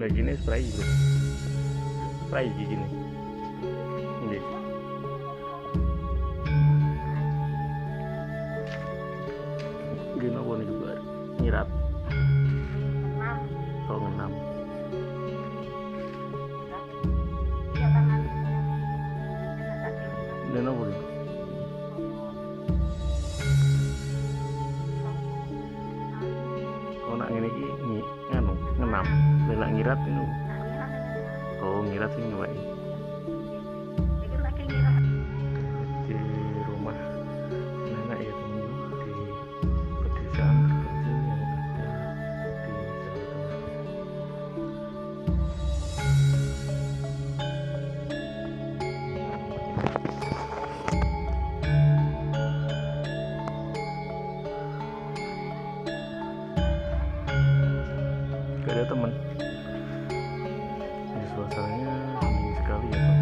Nah gini spray bro, spray gini ini gini apa nih juga nyirat kalau ngenam dan apa nih kalau nak ini nganu ngenam lelak ngirat ini. Oh ngirat sih nyobain di rumah nenek ya temen di pedesaan terpencil yang ada di Jawa Tengah. Gak ada temen. Ini suasananya dingin sekali ya Pak.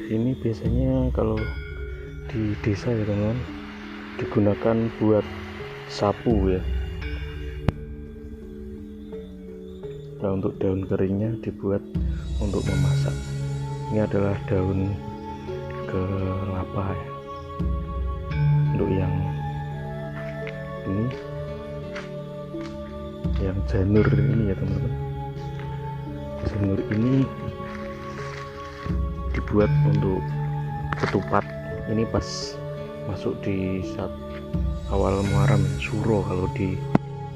ini biasanya kalau di desa ya teman, digunakan buat sapu ya. Nah, untuk daun keringnya dibuat untuk memasak. Ini adalah daun kelapa ya. Untuk yang ini, yang janur ini ya teman-teman. Janur ini dibuat untuk ketupat. Ini pas masuk di saat awal Muharram ya, Suro kalau di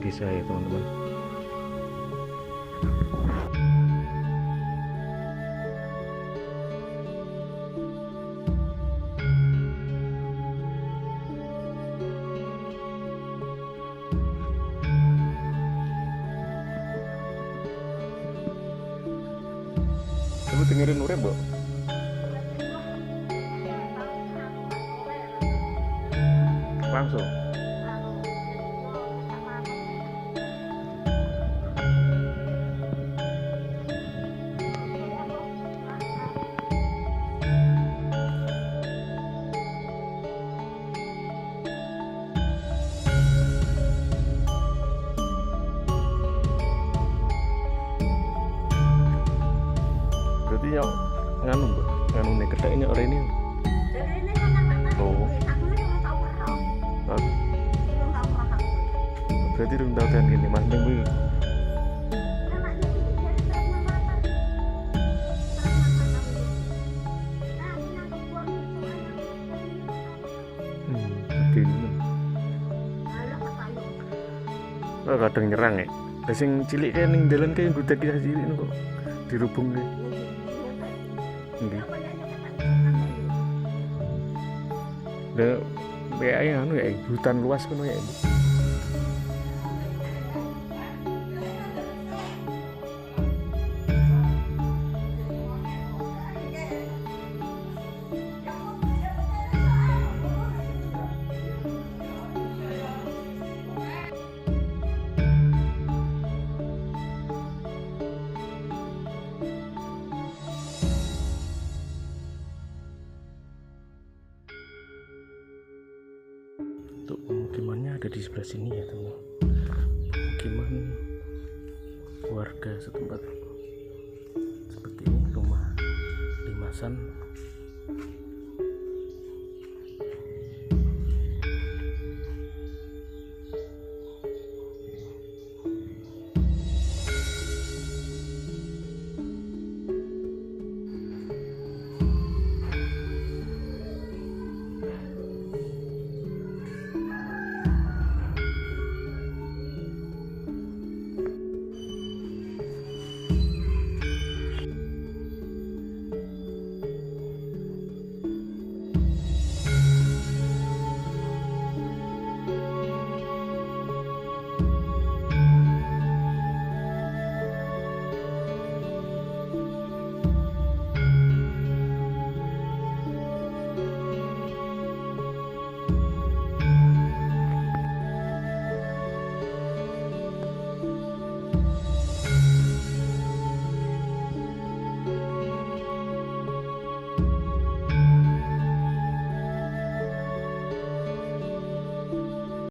desa ya teman-teman. Kamu dengerin urip, Mbok? Langsung. Berarti ya nganu, Mbak. Nganu nek ketheknya ora ini. Oh. Berarti rung tau kan gini Mas Ning kuwi. Begini. Oh, kadang nyerang ya. Lah sing cilik kae ning dalan kae nggudak iki cilik kok dirubung kae. Nggih. Lah kayak anu ya, hutan luas kono ya. Untuk pemukimannya ada di sebelah sini ya teman. Pemukiman warga setempat seperti ini, rumah limasan.